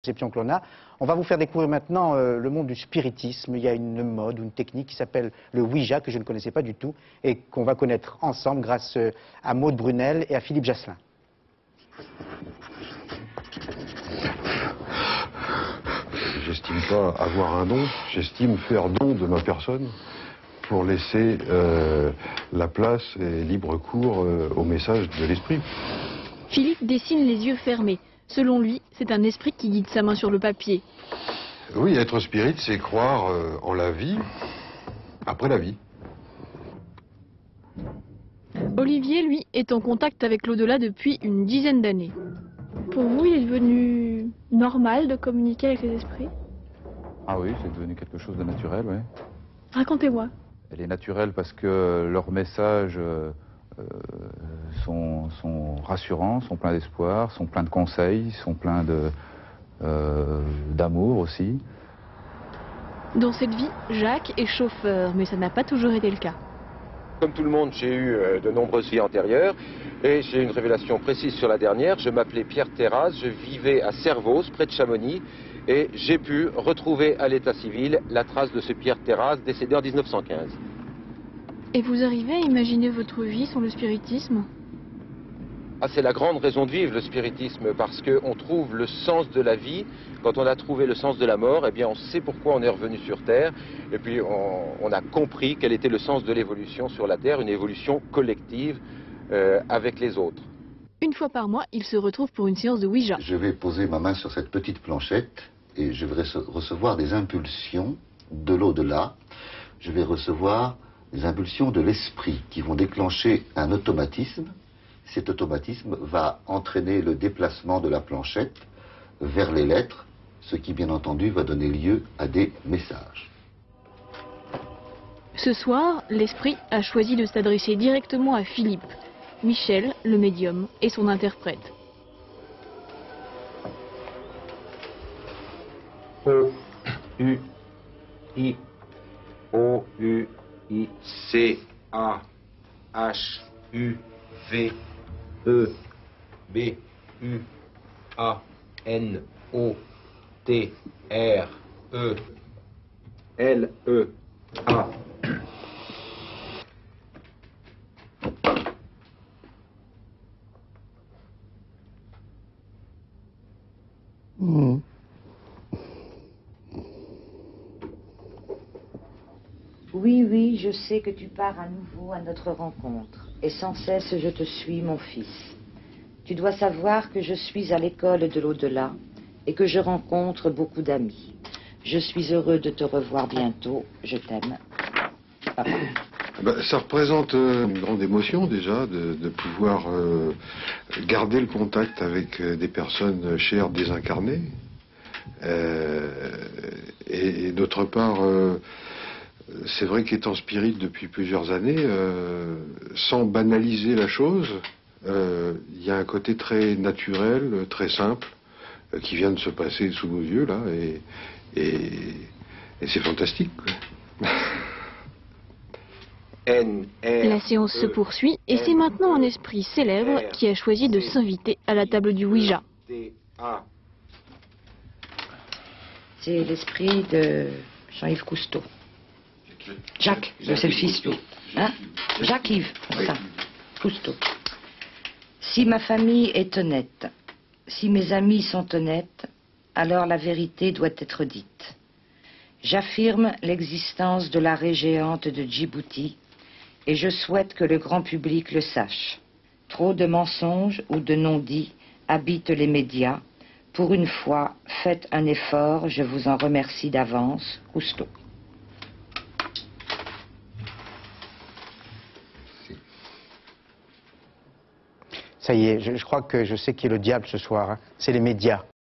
Conception que l'on a. On va vous faire découvrir maintenant le monde du spiritisme. Il y a une mode, une technique qui s'appelle le Ouija, que je ne connaissais pas du tout, et qu'on va connaître ensemble grâce à Maude Brunel et à Philippe Jasselin. J'estime pas avoir un don, j'estime faire don de ma personne pour laisser la place et libre cours au message de l'esprit. Philippe dessine les yeux fermés. Selon lui, c'est un esprit qui guide sa main sur le papier. Oui, être spirit, c'est croire en la vie après la vie. Olivier, lui, est en contact avec l'au-delà depuis une dizaine d'années. Pour vous, il est devenu normal de communiquer avec les esprits? Ah oui, c'est devenu quelque chose de naturel, oui. Racontez-moi. Elle est naturelle parce que leurs messages sont rassurants, sont pleins d'espoir, sont pleins de conseils, sont pleins d'amour aussi. Dans cette vie, Jacques est chauffeur, mais ça n'a pas toujours été le cas. Comme tout le monde, j'ai eu de nombreuses vies antérieures et j'ai une révélation précise sur la dernière. Je m'appelais Pierre Terrasse, je vivais à Servoz, près de Chamonix, et j'ai pu retrouver à l'état civil la trace de ce Pierre Terrasse décédé en 1915. Et vous arrivez à imaginer votre vie sans le spiritisme? Ah, c'est la grande raison de vivre, le spiritisme, parce qu'on trouve le sens de la vie. Quand on a trouvé le sens de la mort, eh bien on sait pourquoi on est revenu sur Terre, et puis on a compris quel était le sens de l'évolution sur la Terre, une évolution collective avec les autres. Une fois par mois, il se retrouve pour une séance de Ouija. Je vais poser ma main sur cette petite planchette et je vais recevoir des impulsions de l'au-delà. Je vais recevoir des impulsions de l'esprit qui vont déclencher un automatisme. Cet automatisme va entraîner le déplacement de la planchette vers les lettres, ce qui bien entendu va donner lieu à des messages. Ce soir, l'esprit a choisi de s'adresser directement à Philippe. Michel, le médium, est son interprète. E-U-I-O-U-C-A-H-U-V-E-B-U-A-N-O-T-R-E-L-E-A. Oui, oui, je sais que tu pars à nouveau à notre rencontre, et sans cesse je te suis, mon fils. Tu dois savoir que je suis à l'école de l'au-delà, et que je rencontre beaucoup d'amis. Je suis heureux de te revoir bientôt, je t'aime. Papa. Ça représente une grande émotion déjà de pouvoir garder le contact avec des personnes chères désincarnées. Et d'autre part, c'est vrai qu'étant spirit depuis plusieurs années, sans banaliser la chose, il y a un côté très naturel, très simple, qui vient de se passer sous nos yeux là, et c'est fantastique, quoi. La séance se poursuit et c'est maintenant un esprit célèbre qui a choisi de s'inviter à la table du Ouija. C'est l'esprit de Jean-Yves Cousteau. Jacques, c'est le fils, lui. Hein? Jacques-Yves, ça. Cousteau. Si ma famille est honnête, si mes amis sont honnêtes, alors la vérité doit être dite. J'affirme l'existence de l'arrêt géante de Djibouti et je souhaite que le grand public le sache. Trop de mensonges ou de non-dits habitent les médias. Pour une fois, faites un effort, je vous en remercie d'avance. Cousteau. Ça y est, je crois que je sais qui est le diable ce soir, hein. C'est les médias.